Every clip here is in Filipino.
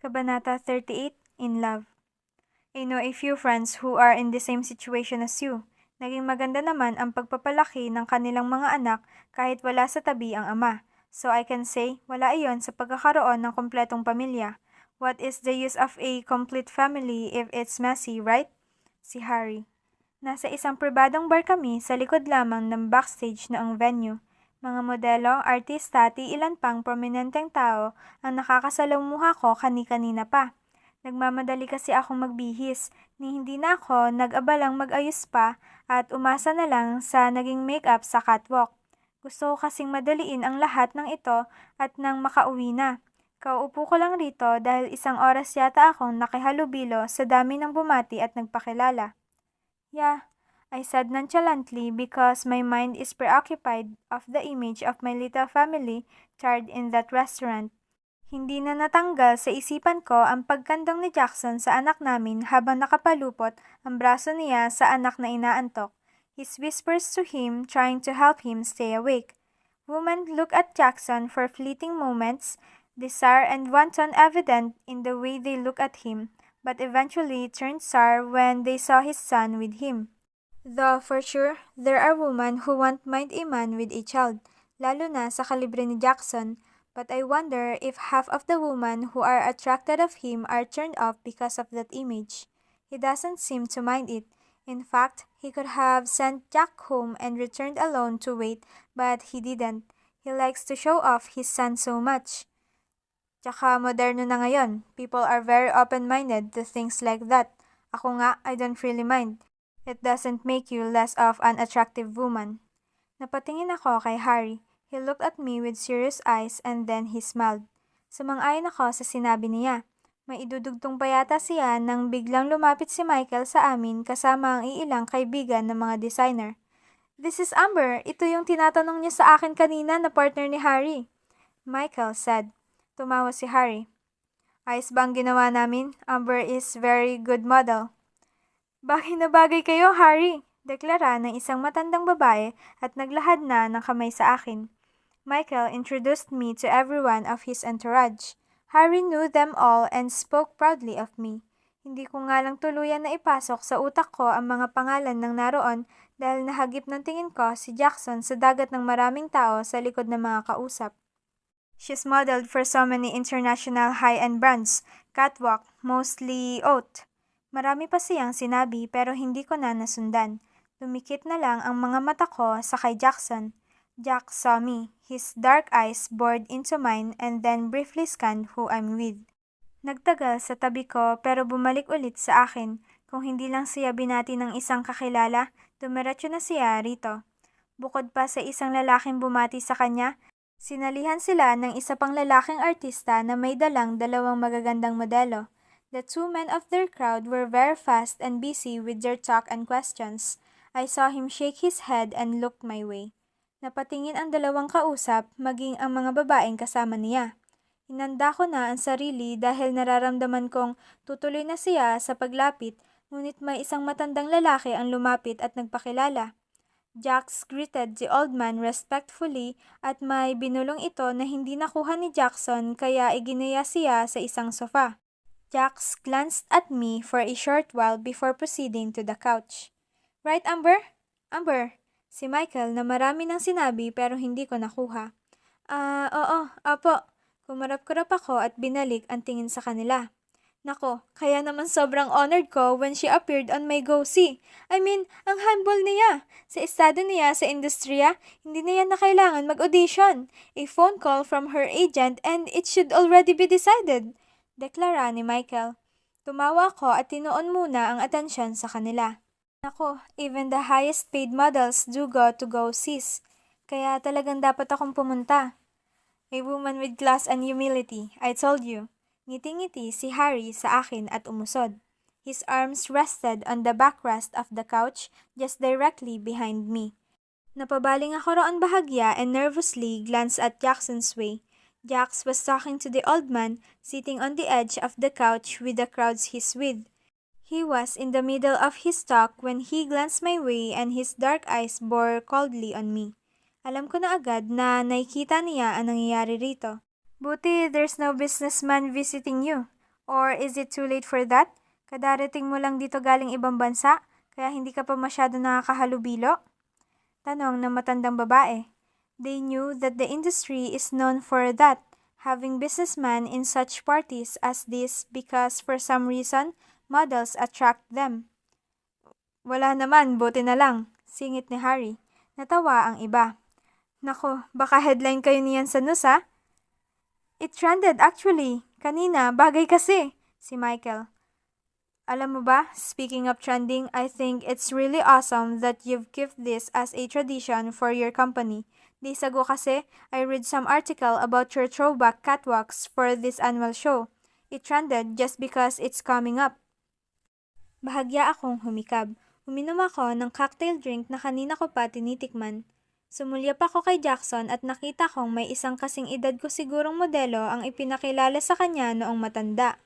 Kabanata 38, In Love. I know a few friends who are in the same situation as you. Naging maganda naman ang pagpapalaki ng kanilang mga anak kahit wala sa tabi ang ama. So I can say, wala iyon sa pagkakaroon ng kompletong pamilya. What is the use of a complete family if it's messy, right? Si Harry. Nasa isang pribadong bar kami sa likod lamang ng backstage na ang venue. Mga modelo, artista at ilan pang prominenteng tao ang nakakasalamuha ko kani-kanina pa. Nagmamadali kasi akong magbihis, ni hindi na ako nag-abalang mag-ayos pa at umasa na lang sa naging makeup sa catwalk. Gusto ko kasing madaliin ang lahat ng ito at nang makauwi na. Kauupo ko lang rito dahil isang oras yata akong nakihalubilo sa dami ng bumati at nagpakilala. Yeah, I said nonchalantly because my mind is preoccupied of the image of my little family charred in that restaurant. Hindi na natanggal sa isipan ko ang pagkandong ni Jackson sa anak namin habang nakapalupot ang braso niya sa anak na inaantok. His whispers to him, trying to help him stay awake. Women look at Jackson for fleeting moments, desire and wanton evident in the way they look at him, but eventually turned sour when they saw his son with him. Though for sure, there are women who won't mind a man with a child, lalo na sa kalibre ni Jackson, but I wonder if half of the women who are attracted of him are turned off because of that image. He doesn't seem to mind it. In fact, he could have sent Jack home and returned alone to wait, but he didn't. He likes to show off his son so much. Tsaka moderno na ngayon. People are very open-minded to things like that. Ako nga, I don't really mind. It doesn't make you less of an attractive woman. Napatingin ako kay Harry. He looked at me with serious eyes and then he smiled. Sumang-ayon ako sa sinabi niya. May idudugtong pa yata siya nang biglang lumapit si Michael sa amin kasama ang iilang kaibigan ng mga designer. This is Amber. Ito yung tinatanong niya sa akin kanina na partner ni Harry. Michael said. Tumawa si Harry. Ayos ba ang ginawa namin? Amber is very good model. Bagay na bagay kayo, Harry, deklara ng isang matandang babae at naglahad na ng kamay sa akin. Michael introduced me to everyone of his entourage. Harry knew them all and spoke proudly of me. Hindi ko nga lang tuluyan na ipasok sa utak ko ang mga pangalan ng naroon dahil nahagip ng tingin ko si Jackson sa dagat ng maraming tao sa likod ng mga kausap. She's modeled for so many international high-end brands, catwalk, mostly haute. Marami pa siyang sinabi pero hindi ko na nasundan. Lumikit na lang ang mga mata ko sa kay Jackson. Jack saw me, his dark eyes bored into mine and then briefly scanned who I'm with. Nagtagal sa tabi ko pero bumalik ulit sa akin. Kung hindi lang siya binati ng isang kakilala, dumiretso na siya rito. Bukod pa sa isang lalaking bumati sa kanya, sinalihan sila ng isa pang lalaking artista na may dalang dalawang magagandang modelo. The two men of their crowd were very fast and busy with their talk and questions. I saw him shake his head and looked my way. Napatingin ang dalawang kausap, maging ang mga babaeng kasama niya. Hinanda ko na ang sarili dahil nararamdaman kong tutuloy na siya sa paglapit, ngunit may isang matandang lalaki ang lumapit at nagpakilala. Jax greeted the old man respectfully at may binulong ito na hindi nakuha ni Jackson kaya iginaya siya sa isang sofa. Jax glanced at me for a short while before proceeding to the couch. Right, Amber? Amber, si Michael na marami nang sinabi pero hindi ko nakuha. Oo, apo. Kumarap-kurap ako at binalik ang tingin sa kanila. Nako, kaya naman sobrang honored ko when she appeared on my Go-See. I mean, ang humble niya. Sa estado niya sa industriya, hindi niya na kailangan mag-audition. A phone call from her agent and it should already be decided. Deklara ni Michael. Tumawa ko at tinuon muna ang atensyon sa kanila. Nako, even the highest paid models do go to Go-Sees. Kaya talagang dapat akong pumunta. A woman with class and humility, I told you. Ngiti-ngiti si Harry sa akin at umusod. His arms rested on the backrest of the couch just directly behind me. Napabaling ako roon bahagya and nervously glanced at Jackson's way. Jax was talking to the old man sitting on the edge of the couch with the crowds he's with. He was in the middle of his talk when he glanced my way and his dark eyes bore coldly on me. Alam ko na agad na nakikita niya ang nangyayari rito. Buti there's no businessman visiting you. Or is it too late for that? Kadarating mo lang dito galing ibang bansa, kaya hindi ka pa masyado nakakahalubilo? Tanong ng matandang babae. They knew that the industry is known for that, having businessmen in such parties as this because for some reason, models attract them. Wala naman, buti na lang, singit ni Harry. Natawa ang iba. Nako, baka headline kayo niyan sa news ha? It trended actually. Kanina, bagay kasi. Si Michael. Alam mo ba, speaking of trending, I think it's really awesome that you've kept this as a tradition for your company. Days ago kasi, I read some article about your throwback catwalks for this annual show. It trended just because it's coming up. Bahagya akong humikab. Uminom ako ng cocktail drink na kanina ko pa tinitikman. Sumulyap ako kay Jackson at nakita kong may isang kasing edad ko sigurong modelo ang ipinakilala sa kanya noong matanda.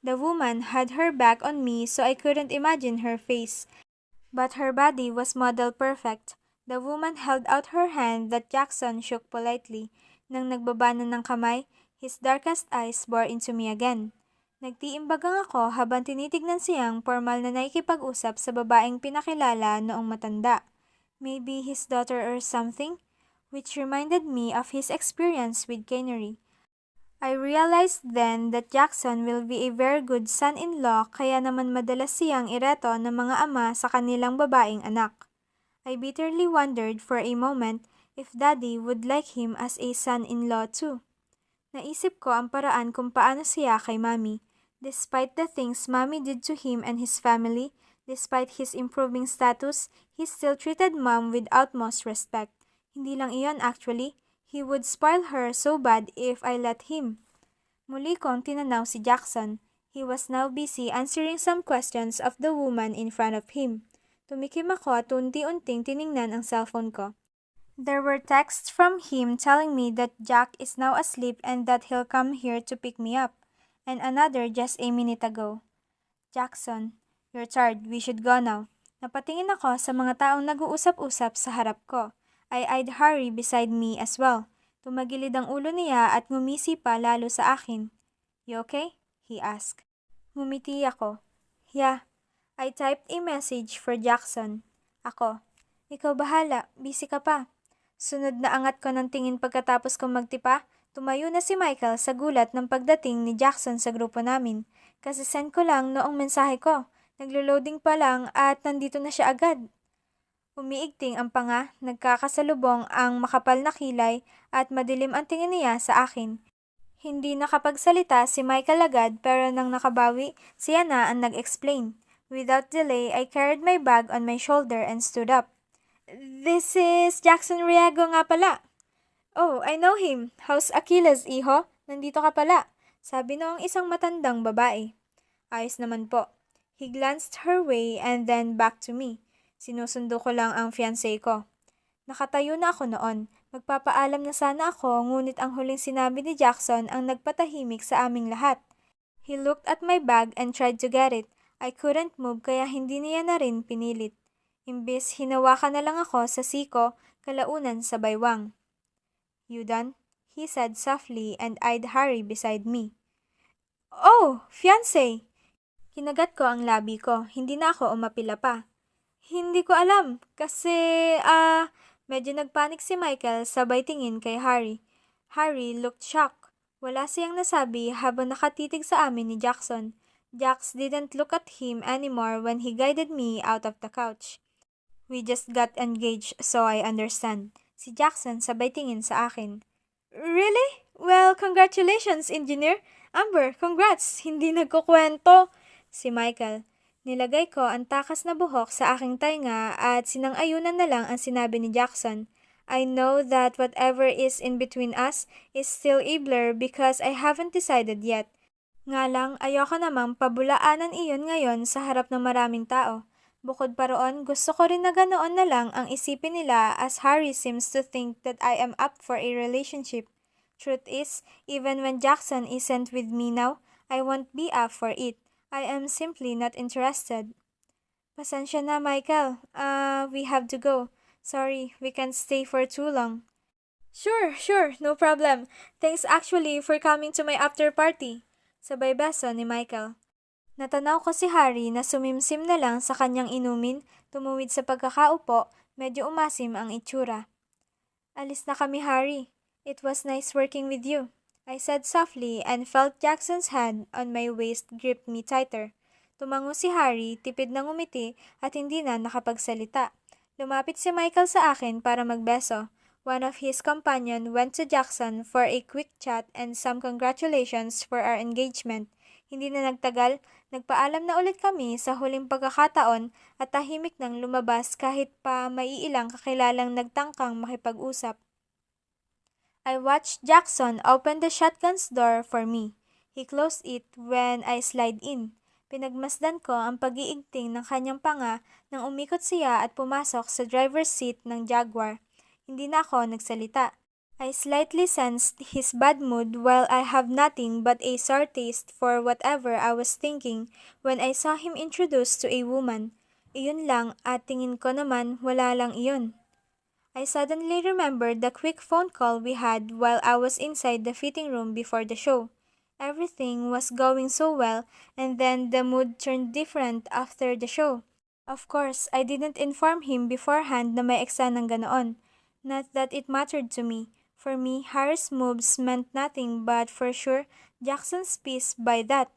The woman had her back on me so I couldn't imagine her face. But her body was model perfect. The woman held out her hand that Jackson shook politely. Nang nagbaba na ng kamay, his darkest eyes bore into me again. Nagtiimbagang ako habang tinitignan siyang formal na naikipag-usap sa babaeng pinakilala noong matanda. Maybe his daughter or something, which reminded me of his experience with Canary. I realized then that Jackson will be a very good son-in-law kaya naman madalas siyang ireto ng mga ama sa kanilang babaeng anak. I bitterly wondered for a moment if Daddy would like him as a son-in-law too. Naisip ko ang paraan kung paano siya kay Mommy. Despite the things Mommy did to him and his family, despite his improving status, he still treated Mom with utmost respect. Hindi lang iyon actually, he would spoil her so bad if I let him. Muli kong tinanaw si Jackson. He was now busy answering some questions of the woman in front of him. Tumikim ako at unti-unting tiningnan ang cellphone ko. There were texts from him telling me that Jack is now asleep and that he'll come here to pick me up. And another just a minute ago. Jackson, you're tired. We should go now. Napatingin ako sa mga taong nag-uusap-usap sa harap ko. I eyed Harry beside me as well. Tumagilid ang ulo niya at ngumisi pa lalo sa akin. You okay? He asked. Ngumiti ako. Yeah. I typed a message for Jackson. Ako. Ikaw bahala. Busy ka pa. Sunod na angat ko ng tingin pagkatapos kong magtipa. Tumayo na si Michael sa gulat ng pagdating ni Jackson sa grupo namin. Kasi send ko lang noong mensahe ko. Naglo-loading pa lang at nandito na siya agad. Umiigting ang panga, nagkakasalubong ang makapal na kilay at madilim ang tingin niya sa akin. Hindi nakapagsalita si Michael agad pero nang nakabawi, siya na ang nag-explain. Without delay, I carried my bag on my shoulder and stood up. This is Jackson Riego nga pala. Oh, I know him. How's Achilles, iho? Nandito ka pala. Sabi noong isang matandang babae. Ayos naman po. He glanced her way and then back to me. Sinusundo ko lang ang fiancé ko. Nakatayo na ako noon. Magpapaalam na sana ako ngunit ang huling sinabi ni Jackson ang nagpatahimik sa aming lahat. He looked at my bag and tried to get it. I couldn't move kaya hindi niya na rin pinilit. Imbis hinawakan na lang ako sa siko, kalaunan sa baywang. You done? He said softly and eyed Harry beside me. Oh, fiancé! Kinagat ko ang labi ko, hindi na ako umapila pa. Hindi ko alam, kasi medyo nagpanik si Michael sabay tingin kay Harry. Harry looked shocked. Wala siyang nasabi habang nakatitig sa amin ni Jackson. Jax didn't look at him anymore when he guided me out of the couch. We just got engaged, so I understand. Si Jackson sabay tingin sa akin. Really? Well, congratulations, engineer. Amber, congrats. Hindi nagkukwento. Si Michael. Nilagay ko ang takas na buhok sa aking tainga at sinang-ayunan na lang ang sinabi ni Jackson. I know that whatever is in between us is still a blur because I haven't decided yet. Nga lang, ayoko namang pabulaanan iyon ngayon sa harap ng maraming tao. Bukod pa roon, gusto ko rin na ganoon na lang ang isipin nila as Harry seems to think that I am up for a relationship. Truth is, even when Jackson isn't with me now, I won't be up for it. I am simply not interested. Pasensya na, Michael. We have to go. Sorry, we can't stay for too long. Sure, no problem. Thanks actually for coming to my after party. Sabay beso ni Michael. Natanaw ko si Harry na sumimsim na lang sa kanyang inumin, tumuwid sa pagkakaupo, medyo umasim ang itsura. Alis na kami, Harry. It was nice working with you, I said softly and felt Jackson's hand on my waist grip me tighter. Tumango si Harry, tipid na ngumiti at hindi na nakapagsalita. Lumapit si Michael sa akin para magbeso. One of his companion went to Jackson for a quick chat and some congratulations for our engagement. Hindi na nagtagal, nagpaalam na ulit kami sa huling pagkakataon at tahimik nang lumabas kahit pa maiilang kakilalang nagtangkang makipag-usap. I watched Jackson open the shotgun's door for me. He closed it when I slid in. Pinagmasdan ko ang pag-iigting ng kanyang panga nang umikot siya at pumasok sa driver's seat ng Jaguar. Hindi na ako nagsalita. I slightly sensed his bad mood while I have nothing but a sour taste for whatever I was thinking when I saw him introduced to a woman. Iyon lang at tingin ko naman wala lang iyon. I suddenly remembered the quick phone call we had while I was inside the fitting room before the show. Everything was going so well and then the mood turned different after the show. Of course, I didn't inform him beforehand na may eksanang ganoon. Not that it mattered to me. For me, Harry's moves meant nothing but for sure, Jackson's peace by that.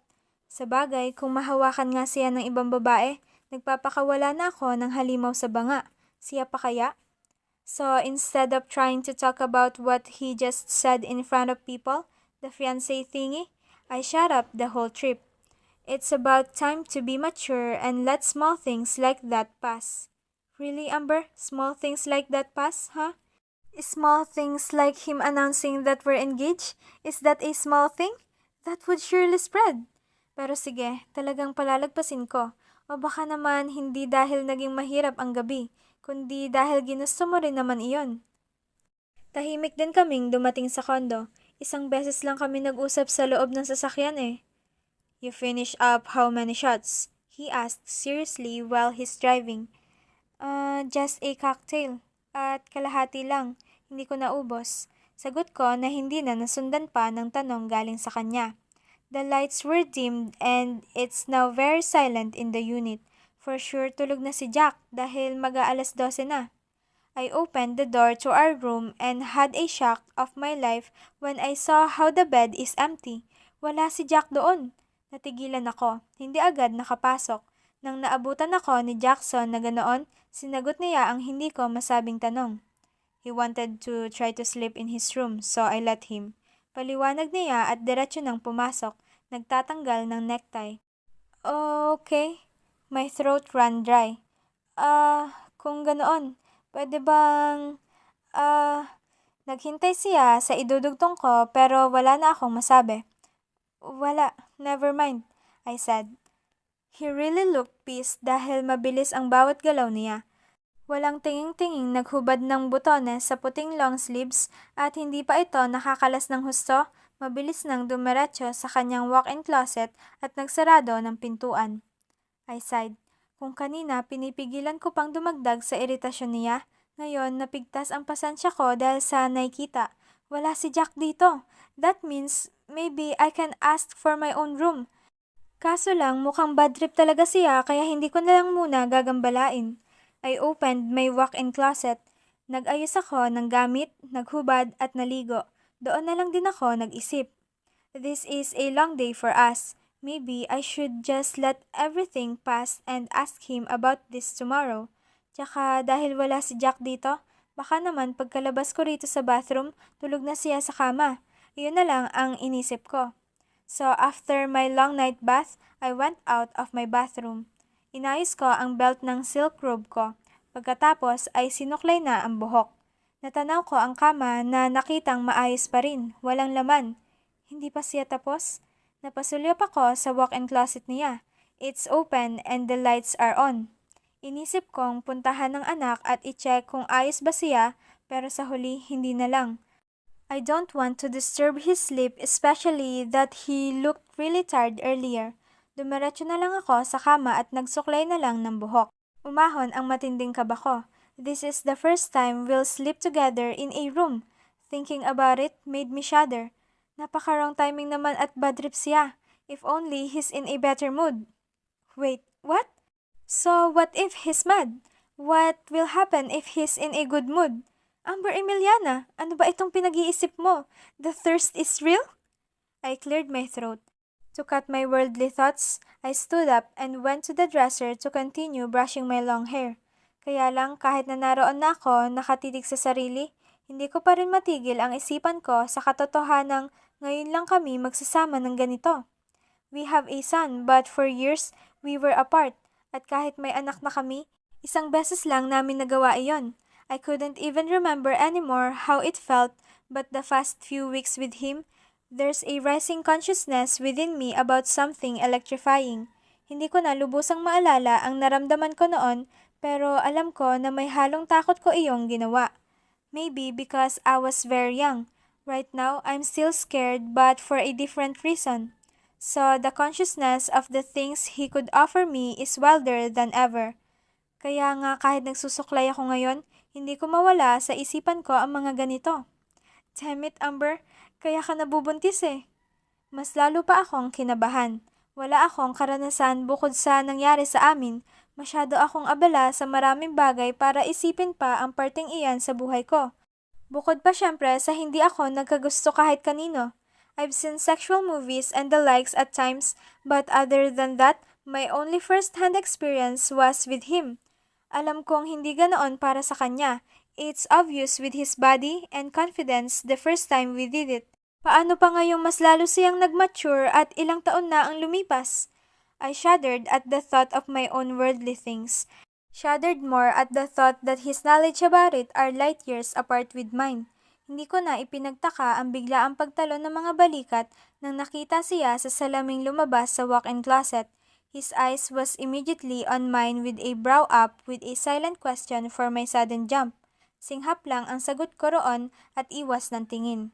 Sabagay, kung mahawakan nga siya ng ibang babae, nagpapakawala na ako ng halimaw sa banga. Siya pa kaya? So instead of trying to talk about what he just said in front of people, the fiancé thingy, I shut up the whole trip. It's about time to be mature and let small things like that pass. Really, Amber? Small things like that pass, huh? Small things like him announcing that we're engaged? Is that a small thing? That would surely spread. Pero sige, talagang palalagpasin ko. O baka naman hindi dahil naging mahirap ang gabi, kundi dahil ginusto mo rin naman iyon. Tahimik din kaming dumating sa kondo. Isang beses lang kami nag-usap sa loob ng sasakyan eh. You finish up how many shots? He asked seriously while he's driving. Just a cocktail. At kalahati lang, hindi ko naubos. Sagot ko na hindi na nasundan pa ng tanong galing sa kanya. The lights were dimmed and it's now very silent in the unit. For sure tulog na si Jack dahil mag-aalas 12 na. I opened the door to our room and had a shock of my life when I saw how the bed is empty. Wala si Jack doon. Natigilan ako, hindi agad nakapasok. Nang naabutan ako ni Jackson na ganoon, sinagot niya ang hindi ko masabing tanong. He wanted to try to sleep in his room, so I let him. Paliwanag niya at diretso nang pumasok, nagtatanggal ng necktie. Okay. My throat ran dry. Kung ganoon, pwede bang, naghintay siya sa idudugtong ko pero wala na akong masabi. Wala, never mind, I said. He really looked pissed dahil mabilis ang bawat galaw niya. Walang tinging-tinging naghubad ng butones sa puting long sleeves at hindi pa ito nakakalas ng husto, mabilis nang dumiretso sa kanyang walk-in closet at nagsarado ng pintuan. I sighed. Kung kanina pinipigilan ko pang dumagdag sa iritasyon niya, ngayon napigtas ang pasensya ko dahil sa nakita. Wala si Jack dito. That means maybe I can ask for my own room. Kaso lang mukhang bad trip talaga siya kaya hindi ko na lang muna gagambalain. I opened my walk-in closet. Nag-ayos ako ng gamit, naghubad at naligo. Doon na lang din ako nag-isip. This is a long day for us. Maybe I should just let everything pass and ask him about this tomorrow. Tsaka dahil wala si Jack dito, baka naman pagkalabas ko rito sa bathroom, tulog na siya sa kama. Iyon na lang ang inisip ko. So after my long night bath, I went out of my bathroom. Inayos ko ang belt ng silk robe ko. Pagkatapos ay sinuklay na ang buhok. Natanaw ko ang kama na nakitang maayos pa rin, walang laman. Hindi pa siya tapos? Napasulyap ako sa walk-in closet niya. It's open and the lights are on. Inisip kong puntahan ng anak at i-check kung ayos ba siya, pero sa huli hindi na lang. I don't want to disturb his sleep, especially that he looked really tired earlier. Dumiretso na lang ako sa kama at nagsuklay na lang ng buhok. Umahon ang matinding kaba ko. This is the first time we'll sleep together in a room. Thinking about it made me shudder. Napaka-wrong timing naman at bad trip siya. If only he's in a better mood. Wait, what? So what if he's mad? What will happen if he's in a good mood? Amber Emiliana, ano ba itong pinag-iisip mo? The thirst is real? I cleared my throat. To cut my worldly thoughts, I stood up and went to the dresser to continue brushing my long hair. Kaya lang kahit na naroon na ako nakatitig sa sarili, hindi ko pa rin matigil ang isipan ko sa katotohanang ngayon lang kami magsasama ng ganito. We have a son but for years we were apart at kahit may anak na kami, isang beses lang namin nagawa iyon. I couldn't even remember anymore how it felt but the past few weeks with him, there's a rising consciousness within me about something electrifying. Hindi ko na lubusang maalala ang naramdaman ko noon pero alam ko na may halong takot ko iyong ginawa. Maybe because I was very young. Right now, I'm still scared but for a different reason. So the consciousness of the things he could offer me is wilder than ever. Kaya nga kahit nagsusuklay ako ngayon, hindi ko mawala sa isipan ko ang mga ganito. Damn it, Amber, kaya ka nabubuntis eh. Mas lalo pa akong kinabahan. Wala akong karanasan bukod sa nangyari sa amin. Masyado akong abala sa maraming bagay para isipin pa ang parteng iyan sa buhay ko. Bukod pa syempre sa hindi ako nagkagusto kahit kanino. I've seen sexual movies and the likes at times, but other than that, my only first-hand experience was with him. Alam kong hindi ganoon para sa kanya. It's obvious with his body and confidence the first time we did it. Paano pa ngayong mas lalo siyang nag-mature at ilang taon na ang lumipas? I shuddered at the thought of my own worldly things. Shuddered more at the thought that his knowledge about it are light years apart with mine. Hindi ko na ipinagtaka ang biglaang pagtalon ng mga balikat nang nakita siya sa salaming lumabas sa walk-in closet. His eyes was immediately on mine with a brow up with a silent question for my sudden jump. Singhap lang ang sagot ko roon at iwas ng tingin.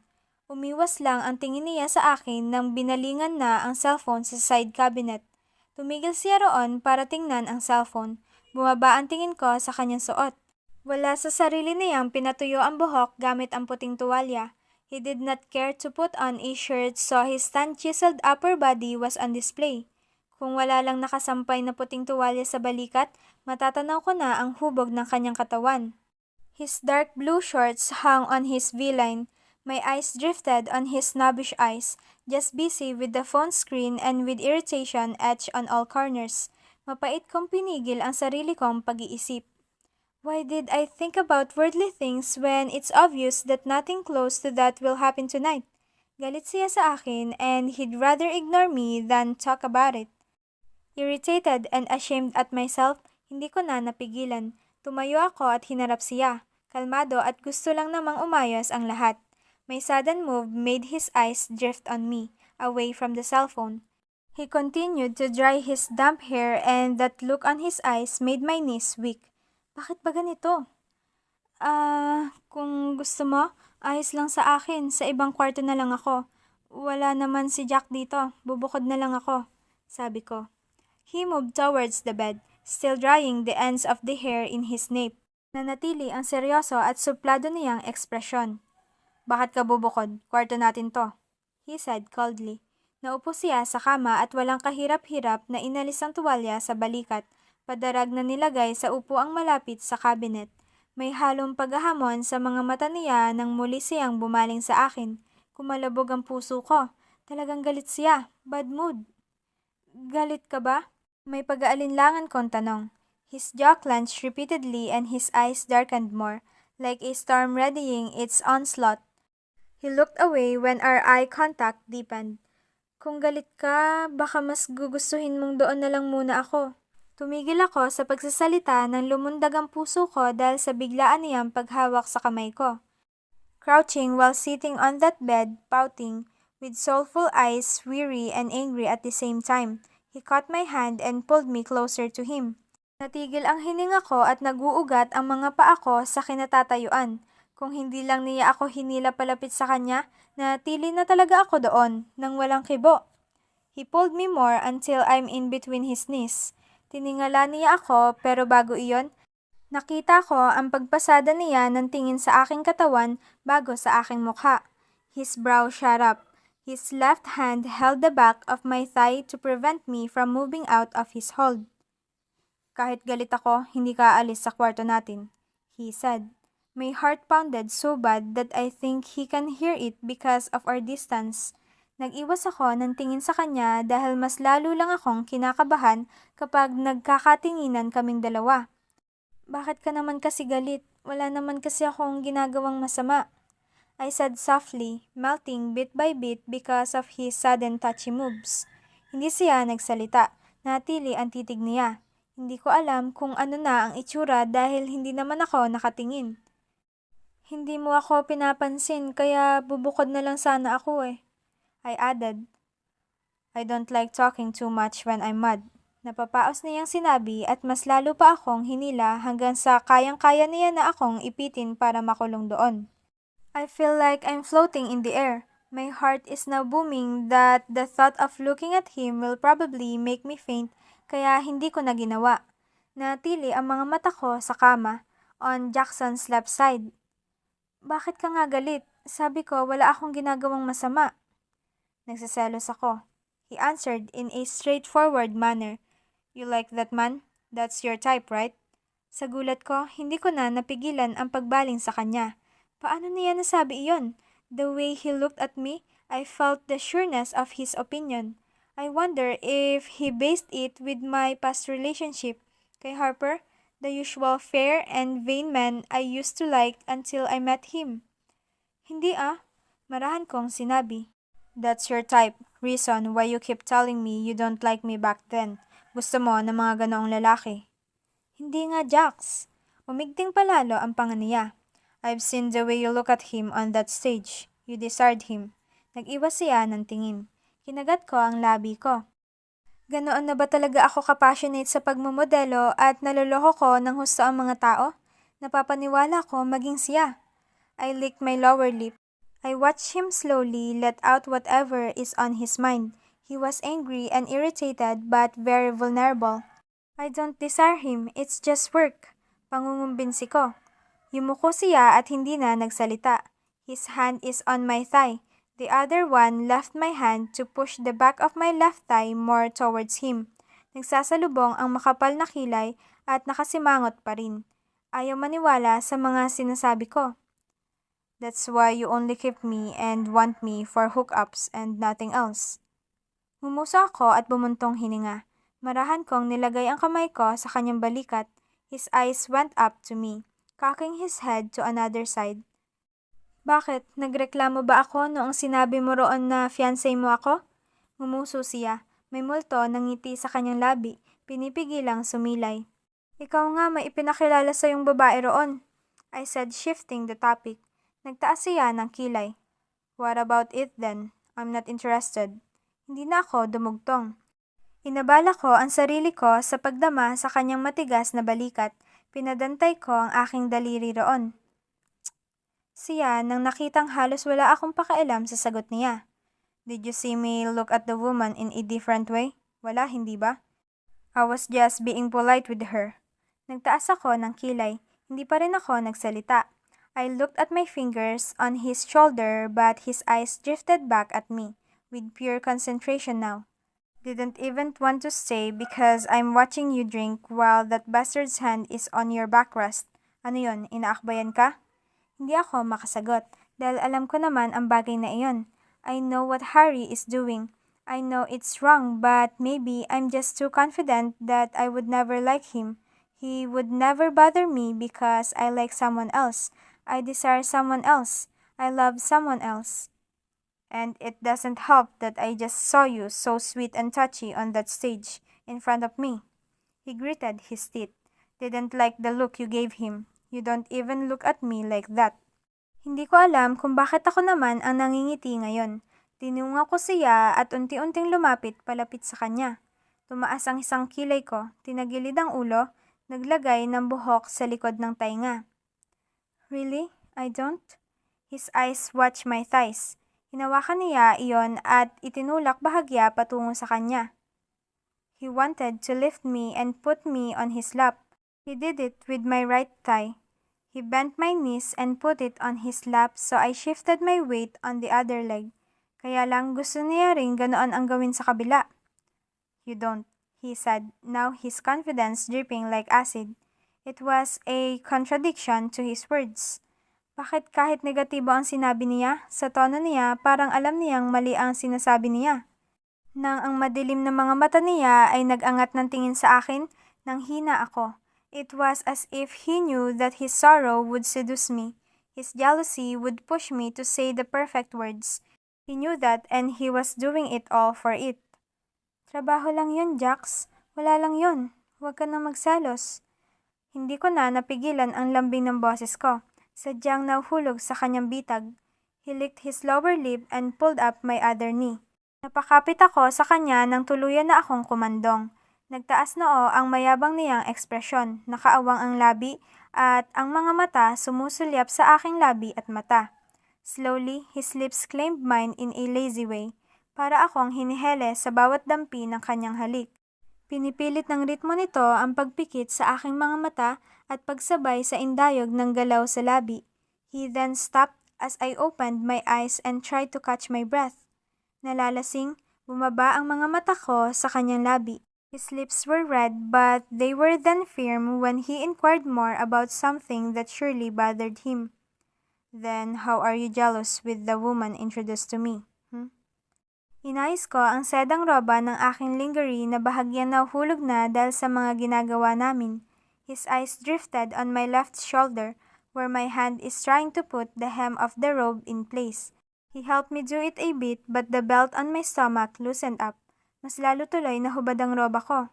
Umiwas lang ang tingin niya sa akin nang binalingan na ang cellphone sa side cabinet. Tumigil siya roon para tingnan ang cellphone. Bumaba ang tingin ko sa kanyang suot. Wala sa sarili niyang pinatuyo ang buhok gamit ang puting tuwalya. He did not care to put on a shirt so his tan-chiseled upper body was on display. Kung wala lang nakasampay na puting tuwalya sa balikat, matatanaw ko na ang hubog ng kanyang katawan. His dark blue shorts hung on his V-line. My eyes drifted on his snobbish eyes, just busy with the phone screen and with irritation etched on all corners. Mapait kong pinigil ang sarili kong pag-iisip. Why did I think about worldly things when it's obvious that nothing close to that will happen tonight? Galit siya sa akin and he'd rather ignore me than talk about it. Irritated and ashamed at myself, hindi ko na napigilan. Tumayo ako at hinarap siya. Kalmado at gusto lang namang umayos ang lahat. My sudden move made his eyes drift on me, away from the cellphone. He continued to dry his damp hair and that look on his eyes made my knees weak. Bakit ba ganito? Kung gusto mo, ayos lang sa akin. Sa ibang kwarto na lang ako. Wala naman si Jack dito. Bubukod na lang ako, sabi ko. He moved towards the bed, still drying the ends of the hair in his nape. Nanatili ang seryoso at suplado niyang ekspresyon. Bakit ka bubukod? Kwarto natin to, he said coldly. Naupo siya sa kama at walang kahirap-hirap na inalis ang tuwalya sa balikat. Padarag na nilagay sa upuang malapit sa cabinet. May halong paghahamon sa mga mata niya nang muli siyang bumaling sa akin. Kumalabog ang puso ko. Talagang galit siya. Bad mood. Galit ka ba? May pag-aalinlangan kong tanong. His jaw clenched repeatedly and his eyes darkened more, like a storm readying its onslaught. He looked away when our eye contact deepened. Kung galit ka, baka mas gugustuhin mong doon na lang muna ako. Tumigil ako sa pagsasalita nang lumundag ang puso ko dahil sa biglaan niyang paghawak sa kamay ko. Crouching while sitting on that bed, pouting, with soulful eyes, weary and angry at the same time, he caught my hand and pulled me closer to him. Natigil ang hininga ko at naguugat ang mga paa ko sa kinatatayuan. Kung hindi lang niya ako hinila palapit sa kanya, natili na talaga ako doon, nang walang kibo. He pulled me more until I'm in between his knees. Tiningala niya ako pero bago iyon, nakita ko ang pagpasada niya ng tingin sa aking katawan bago sa aking mukha. His brow shot up. His left hand held the back of my thigh to prevent me from moving out of his hold. Kahit galit ako, hindi ka aalis sa kwarto natin, he said. My heart pounded so bad that I think he can hear it because of our distance. Nag-iwas ako ng tingin sa kanya dahil mas lalo lang akong kinakabahan kapag nagkakatinginan kaming dalawa. Bakit ka naman kasi galit? Wala naman kasi akong ginagawang masama, I said softly, melting bit by bit because of his sudden touchy moves. Hindi siya nagsalita. Natili ang titig niya. Hindi ko alam kung ano na ang itsura dahil hindi naman ako nakatingin. Hindi mo ako pinapansin kaya bubukod na lang sana ako eh, I added. I don't like talking too much when I'm mad. Napapaos niyang sinabi at mas lalo pa akong hinila hanggang sa kayang-kaya niya na akong ipitin para makulong doon. I feel like I'm floating in the air. My heart is now booming that the thought of looking at him will probably make me faint kaya hindi ko na ginawa. Natili ang mga mata ko sa kama, on Jackson's left side. Bakit ka nga galit? Sabi ko wala akong ginagawang masama. Nagsiselos ako. He answered in a straightforward manner. You like that man? That's your type, right? Sa gulat ko, hindi ko na napigilan ang pagbaling sa kanya. Paano niya nasabi iyon? The way he looked at me, I felt the sureness of his opinion. I wonder if he based it with my past relationship. Kay Harper, the usual fair and vain man I used to like until I met him. Hindi marahan kong sinabi. That's your type. Reason why you keep telling me you don't like me back then. Gusto mo ng mga ganoong lalaki. Hindi nga, Jax. Umigting palalo ang panga niya. I've seen the way you look at him on that stage. You desired him. Nag-iwas siya ng tingin. Kinagat ko ang labi ko. Ganoon na ba talaga ako kapassionate sa pagmumodelo at naloloko ko ng husto ang mga tao? Napapaniwala ko maging siya. I licked my lower lip. I watched him slowly let out whatever is on his mind. He was angry and irritated but very vulnerable. I don't desire him, it's just work. Pangungumbinsi ko. Yumuko siya at hindi na nagsalita. His hand is on my thigh. The other one left my hand to push the back of my left thigh more towards him. Nagsasalubong ang makapal na kilay at nakasimangot pa rin. Ayaw maniwala sa mga sinasabi ko. That's why you only keep me and want me for hookups and nothing else. Humuso ako at bumuntong hininga. Marahan kong nilagay ang kamay ko sa kanyang balikat. His eyes went up to me, cocking his head to another side. Bakit? Nagreklamo ba ako noong sinabi mo roon na fiancé mo ako? Ngumuso siya. May multo ng ngiti sa kanyang labi. Pinipigilang sumilay. Ikaw nga may ipinakilala sa yung babae roon, I said, shifting the topic. Nagtaas siya ng kilay. What about it then? I'm not interested. Hindi na ako dumugtong. Inabala ko ang sarili ko sa pagdama sa kanyang matigas na balikat. Pinadantay ko ang aking daliri roon. Siya nang nakitang halos wala akong pakialam sa sagot niya. Did you see me look at the woman in a different way? Wala, hindi ba? I was just being polite with her. Nagtaas ako ng kilay. Hindi pa rin ako nagsalita. I looked at my fingers on his shoulder but his eyes drifted back at me with pure concentration now. Didn't even want to stay because I'm watching you drink while that bastard's hand is on your backrest. Ano yun, inaakbayan ka? Hindi ako makasagot dahil alam ko naman ang bagay na iyon. I know what Harry is doing. I know it's wrong but maybe I'm just too confident that I would never like him. He would never bother me because I like someone else. I desire someone else. I love someone else. And it doesn't help that I just saw you so sweet and touchy on that stage in front of me. He gritted his teeth. Didn't like the look you gave him. You don't even look at me like that. Hindi ko alam kung bakit ako naman ang nangingiti ngayon. Tinunga ko siya at unti-unting lumapit palapit sa kanya. Tumaas ang isang kilay ko, tinagilid ang ulo, naglagay ng buhok sa likod ng tainga. Really? I don't? His eyes watched my thighs. Hinawakan niya iyon at itinulak bahagya patungo sa kanya. He wanted to lift me and put me on his lap. He did it with my right thigh. He bent my knees and put it on his lap so I shifted my weight on the other leg. Kaya lang gusto niya ring ganoon ang gawin sa kabila. You don't, he said, now his confidence dripping like acid. It was a contradiction to his words. Bakit kahit negatibo ang sinabi niya, sa tono niya parang alam niyang mali ang sinasabi niya? Nang ang madilim na mga mata niya ay nag-angat ng tingin sa akin, nang hina ako. It was as if he knew that his sorrow would seduce me. His jealousy would push me to say the perfect words. He knew that and he was doing it all for it. Trabaho lang yun, Jax. Wala lang yun. Huwag ka nang magselos. Hindi ko na napigilan ang lambing ng boses ko. Sadyang nahuhulog sa kanyang bitag. He licked his lower lip and pulled up my other knee. Napakapit ako sa kanya nang tuluyan na akong kumandong. Nagtaas noo ang mayabang niyang ekspresyon, nakaawang ang labi at ang mga mata sumusulyap sa aking labi at mata. Slowly, his lips claimed mine in a lazy way, para akong hinihele sa bawat dampi ng kanyang halik. Pinipilit ng ritmo nito ang pagpikit sa aking mga mata at pagsabay sa indayog ng galaw sa labi. He then stopped as I opened my eyes and tried to catch my breath. Nalalasing, bumaba ang mga mata ko sa kanyang labi. His lips were red but they were then firm when he inquired more about something that surely bothered him. Then, how are you jealous with the woman introduced to me? Inayos ko ang sedang roba ng aking lingerie na bahagyang nahuhulog na dahil sa mga ginagawa namin. His eyes drifted on my left shoulder, where my hand is trying to put the hem of the robe in place. He helped me do it a bit but the belt on my stomach loosened up. Mas lalo tuloy na hubad ang roba ko.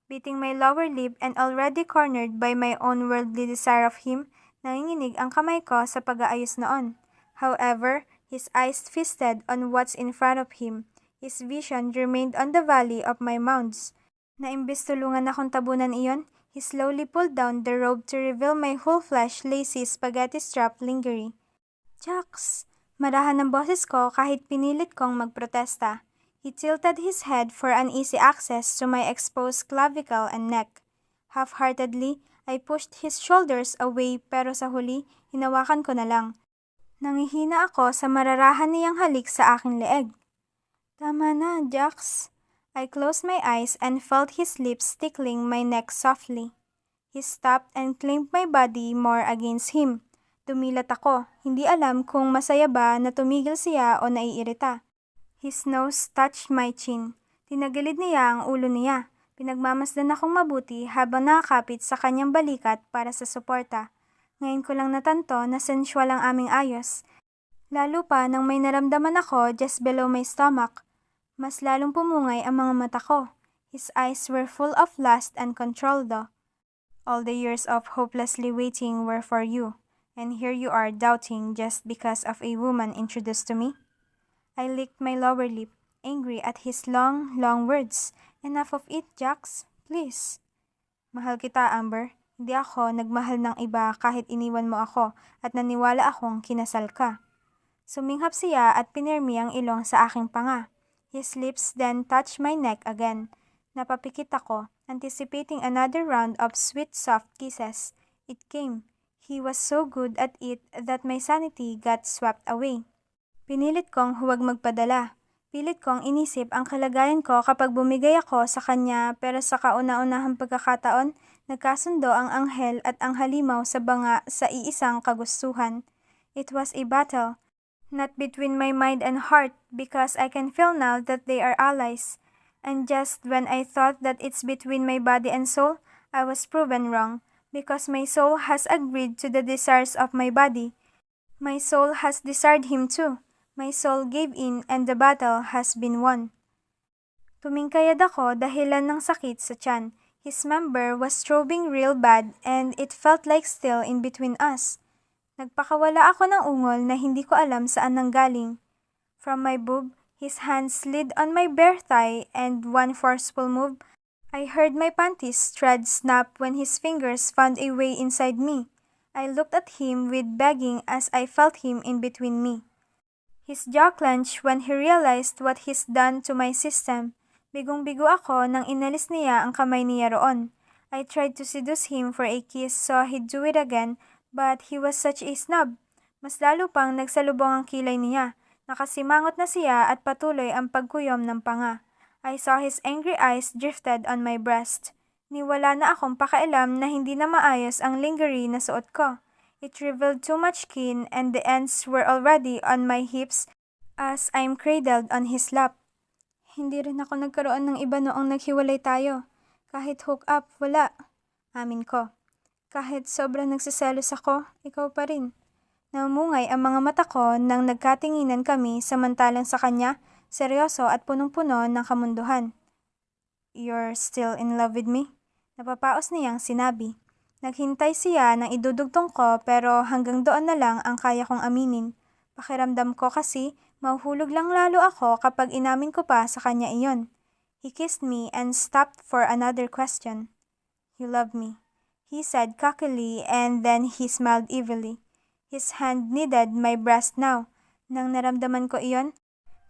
Biting my lower lip and already cornered by my own worldly desire of him, nanginginig ang kamay ko sa pag-aayos noon. However, his eyes feasted on what's in front of him. His vision remained on the valley of my mounds. Na imbes tulungan akong tabunan iyon, he slowly pulled down the robe to reveal my whole flesh lacy spaghetti strap lingerie. Jax! Marahan ang boses ko kahit pinilit kong magprotesta. He tilted his head for an easy access to my exposed clavicle and neck. Half-heartedly, I pushed his shoulders away pero sa huli, hinawakan ko na lang. Nangihina ako sa mararahan niyang halik sa aking leeg. Tama na, Jax. I closed my eyes and felt his lips tickling my neck softly. He stopped and clamped my body more against him. Dumilat ako, hindi alam kung masaya ba na tumigil siya o naiirita. His nose touched my chin. Tinagilid niya ang ulo niya. Pinagmamasdan akong mabuti habang nakakapit sa kanyang balikat para sa suporta. Ngayon ko lang natanto na sensual ang aming ayos. Lalo pa nang may naramdaman ako just below my stomach. Mas lalong pumungay ang mga mata ko. His eyes were full of lust and control though. All the years of hopelessly waiting were for you, and here you are doubting just because of a woman introduced to me? I licked my lower lip, angry at his long, long words. Enough of it, Jax. Please. Mahal kita, Amber. Hindi ako nagmahal ng iba kahit iniwan mo ako at naniwala akong kinasal ka. Suminghap siya at pinirmi ang ilong sa aking panga. His lips then touched my neck again. Napapikit ako, anticipating another round of sweet, soft kisses. It came. He was so good at it that my sanity got swept away. Pinilit kong huwag magpadala. Pilit kong inisip ang kalagayan ko kapag bumigay ako sa kanya pero sa kauna-unahang pagkakataon, nagkasundo ang anghel at ang halimaw sa banga sa iisang kagustuhan. It was a battle. Not between my mind and heart because I can feel now that they are allies. And just when I thought that it's between my body and soul, I was proven wrong because my soul has agreed to the desires of my body. My soul has desired him too. My soul gave in and the battle has been won. Tumingkayad ako dahilan ng sakit sa tiyan. His member was throbbing real bad and it felt like still in between us. Nagpakawala ako ng ungol na hindi ko alam saan nanggaling. From my boob, his hand slid on my bare thigh and one forceful move, I heard my panties thread snap when his fingers found a way inside me. I looked at him with begging as I felt him in between me. His jaw clenched when he realized what he's done to my system. Bigong-bigo ako nang inalis niya ang kamay niya roon. I tried to seduce him for a kiss so he'd do it again, but he was such a snob. Mas lalo pang nagsalubong ang kilay niya. Nakasimangot na siya at patuloy ang pagkuyom ng panga. I saw his angry eyes drifted on my breast. Niwala na akong pakialam na hindi na maayos ang lingerie na suot ko. It revealed too much skin and the ends were already on my hips as I'm cradled on his lap. Hindi rin ako nagkaroon ng iba noong naghiwalay tayo. Kahit hook up, wala. Amin ko. Kahit sobrang nagsiselos ako, ikaw pa rin. Namumungay ang mga mata ko nang nagkatinginan kami samantalang sa kanya, seryoso at punong-puno ng kamunduhan. You're still in love with me? Napapaos niyang sinabi. Naghintay siya ng idudugtong ko pero hanggang doon na lang ang kaya kong aminin. Pakiramdam ko kasi mahuhulog lang lalo ako kapag inamin ko pa sa kanya iyon. He kissed me and stopped for another question. You love me, he said cockily and then he smiled evilly. His hand kneaded my breast now. Nang naramdaman ko iyon,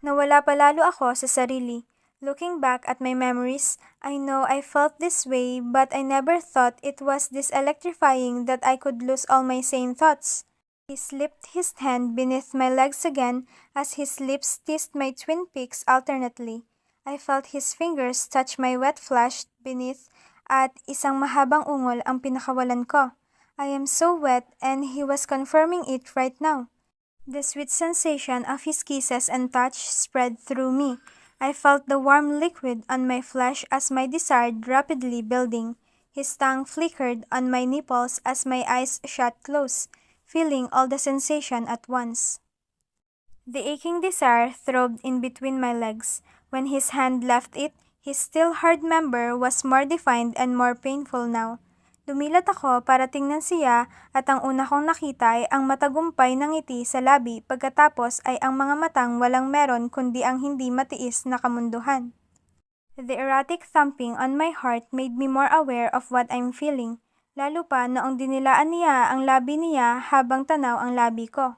nawala pa lalo ako sa sarili. Looking back at my memories, I know I felt this way but I never thought it was this electrifying that I could lose all my sane thoughts. He slipped his hand beneath my legs again as his lips teased my twin peaks alternately. I felt his fingers touch my wet flesh beneath at isang mahabang ungol ang pinakawalan ko. I am so wet and he was confirming it right now. The sweet sensation of his kisses and touch spread through me. I felt the warm liquid on my flesh as my desire rapidly building. His tongue flickered on my nipples as my eyes shut close, feeling all the sensation at once. The aching desire throbbed in between my legs. When his hand left it, his still hard member was more defined and more painful now. Dumilat ako para tingnan siya at ang una kong nakita ay ang matagumpay ng ngiti sa labi pagkatapos ay ang mga matang walang meron kundi ang hindi matiis na kamunduhan. The erratic thumping on my heart made me more aware of what I'm feeling, lalo pa noong dinilaan niya ang labi niya habang tanaw ang labi ko.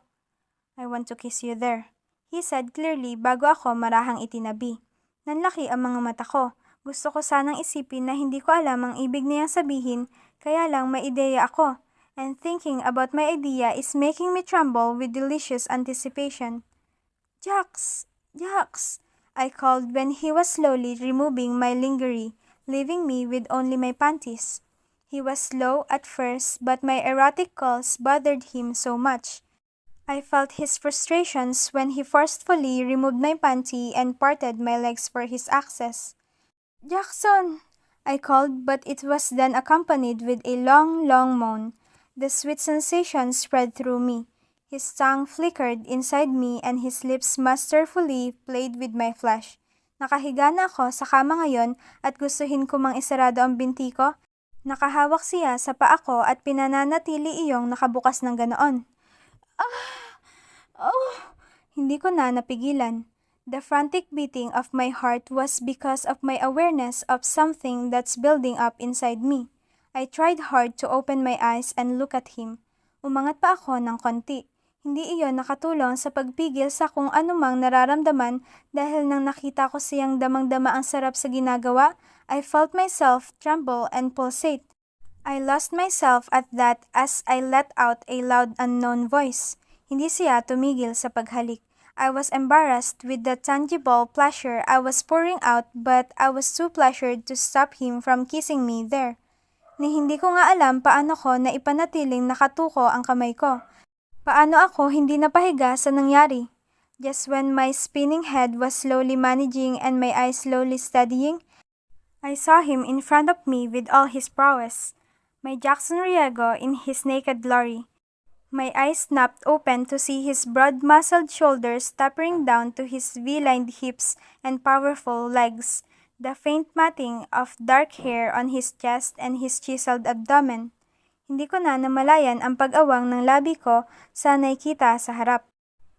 I want to kiss you there, he said clearly bago ako marahang itinabi. Nanlaki ang mga mata ko. Gusto ko sanang isipin na hindi ko alam ang ibig niyang sabihin, kaya lang may ideya ako. And thinking about my idea is making me tremble with delicious anticipation. Jax! Jax! I called when he was slowly removing my lingerie, leaving me with only my panties. He was slow at first, but my erotic calls bothered him so much. I felt his frustrations when he forcefully removed my panty and parted my legs for his access. Jackson! I called, but it was then accompanied with a long, long moan. The sweet sensation spread through me. His tongue flickered inside me and his lips masterfully played with my flesh. Nakahiga na ako sa kama ngayon at gustuhin ko mang isarado ang binti ko. Nakahawak siya sa paa ko at pinananatili iyong nakabukas ng ganoon. Hindi ko na napigilan. The frantic beating of my heart was because of my awareness of something that's building up inside me. I tried hard to open my eyes and look at him. Umangat pa ako ng konti. Hindi iyon nakatulong sa pagpigil sa kung anumang nararamdaman dahil nang nakita ko siyang damang-dama ang sarap sa ginagawa, I felt myself tremble and pulsate. I lost myself at that as I let out a loud unknown voice. Hindi siya tumigil sa paghalik. I was embarrassed with the tangible pleasure I was pouring out but I was too pleasured to stop him from kissing me there. Ni hindi ko nga alam paano ko na ipanatiling nakatuko ang kamay ko. Paano ako hindi napahiga sa nangyari? Just when my spinning head was slowly managing and my eyes slowly steadying, I saw him in front of me with all his prowess. My Jackson Riego in his naked glory. My eyes snapped open to see his broad-muscled shoulders tapering down to his V-lined hips and powerful legs, the faint matting of dark hair on his chest and his chiseled abdomen. Hindi ko na namalayan ang pag-awang ng labi ko sa nakita sa harap.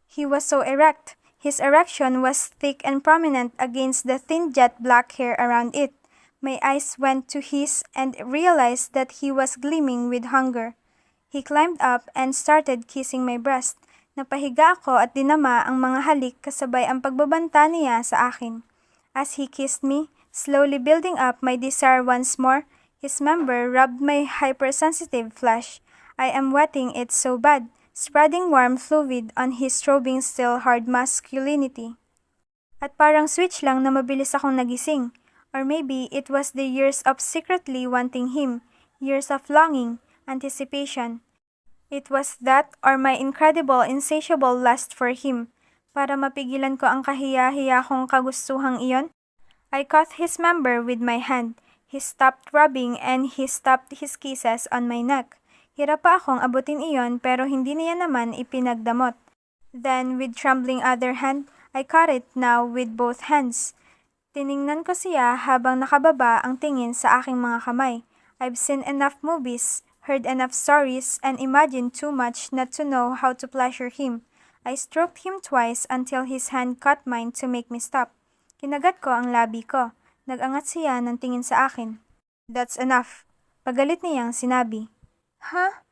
He was so erect. His erection was thick and prominent against the thin jet black hair around it. My eyes went to his and realized that he was gleaming with hunger. He climbed up and started kissing my breast. Napahiga ako at dinama ang mga halik kasabay ang pagbabanta niya sa akin. As he kissed me, slowly building up my desire once more, his member rubbed my hypersensitive flesh. I am wetting it so bad. spreading warm fluid on his strobing still hard masculinity. At parang switch lang na mabilis akong nagising. Or maybe it was the years of secretly wanting him, years of longing, anticipation. It was that or my incredible, insatiable lust for him. Para mapigilan ko ang kahiya-hiya kong kagustuhang iyon, I caught his member with my hand. He stopped rubbing and he stopped his kisses on my neck. Hirap pa akong abutin iyon pero hindi niya naman ipinagdamot. Then with trembling other hand, I caught it now with both hands. Tiningnan ko siya habang nakababa ang tingin sa aking mga kamay. I've seen enough movies, heard enough stories, and imagined too much not to know how to pleasure him. I stroked him twice until his hand caught mine to make me stop. Kinagat ko ang labi ko. Nag-angat siya ng tingin sa akin. That's enough. Pagalit niyang sinabi. Huh?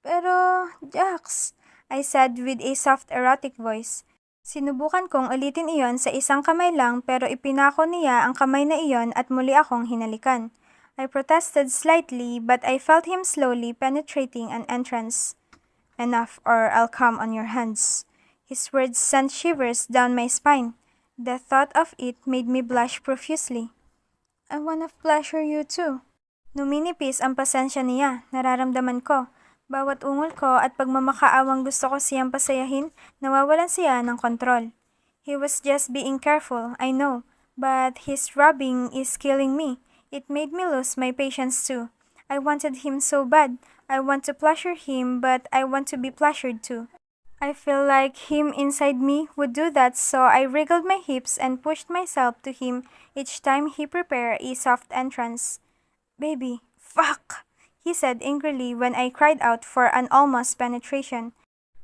Pero, Jax, I said with a soft erotic voice. Sinubukan kong ulitin iyon sa isang kamay lang pero ipinako niya ang kamay na iyon at muli akong hinalikan. I protested slightly but I felt him slowly penetrating an entrance. Enough or I'll come on your hands. His words sent shivers down my spine. The thought of it made me blush profusely. I wanna pleasure you too. Numinipis ang pasensya niya, nararamdaman ko. Bawat ungol ko at pagmamakaawang gusto ko siyang pasayahin, nawawalan siya ng kontrol. He was just being careful, I know, but his rubbing is killing me. It made me lose my patience too. I wanted him so bad. I want to pleasure him, but I want to be pleasured too. I feel like him inside me would do that, so I wriggled my hips and pushed myself to him each time he prepared a soft entrance. Baby, fuck! He said angrily when I cried out for an almost penetration.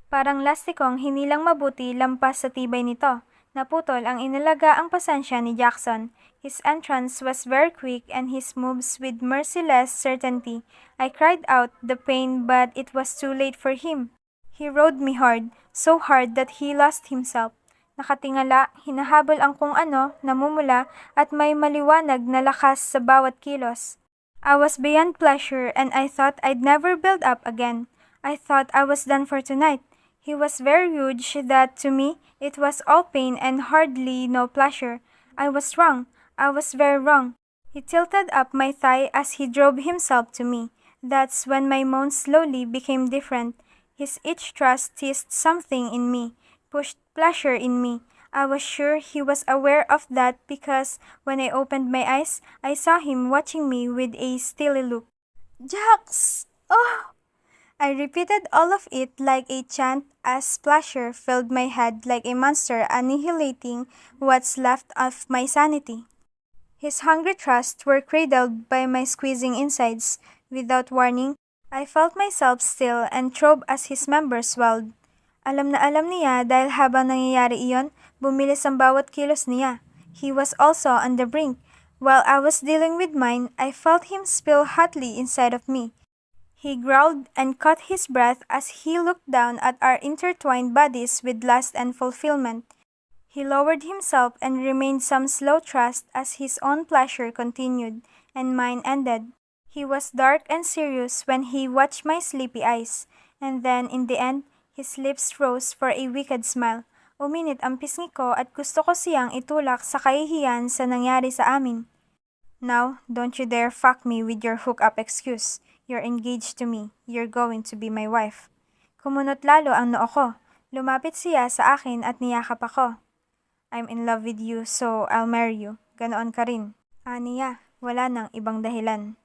Parang lastikong hinilang mabuti lampas sa tibay nito. Naputol ang inalaga ang pasensya ni Jackson. His entrance was very quick and his moves with merciless certainty. I cried out the pain but it was too late for him. He rode me hard, so hard that he lost himself. Nakatingala, hinahabol ang kung ano, namumula at may maliwanag na lakas sa bawat kilos. I was beyond pleasure and I thought I'd never build up again. I thought I was done for tonight. He was very huge that to me it was all pain and hardly no pleasure. I was wrong. I was very wrong. He tilted up my thigh as he drove himself to me. That's when my moans slowly became different. His each thrust teased something in me, pushed pleasure in me. I was sure he was aware of that because when I opened my eyes, I saw him watching me with a steely look. Jax! Oh! I repeated all of it like a chant as pleasure filled my head like a monster annihilating what's left of my sanity. His hungry thrusts were cradled by my squeezing insides. Without warning, I felt myself still and throb as his members swelled. Alam na alam niya dahil habang nangyayari iyon, bumilis ang bawat kilos niya. He was also on the brink. While I was dealing with mine, I felt him spill hotly inside of me. He growled and caught his breath as he looked down at our intertwined bodies with lust and fulfillment. He lowered himself and remained some slow thrust as his own pleasure continued, and mine ended. He was dark and serious when he watched my sleepy eyes, and then in the end, his lips rose for a wicked smile. Uminit ang pisngi ko at gusto ko siyang itulak sa kahihiyan sa nangyari sa amin. Now, don't you dare fuck me with your hook-up excuse. You're engaged to me. You're going to be my wife. Kumunot lalo ang noo ko. Lumapit siya sa akin at niyakap ako. I'm in love with you, so I'll marry you. Ganoon ka rin. Aniya, wala nang ibang dahilan.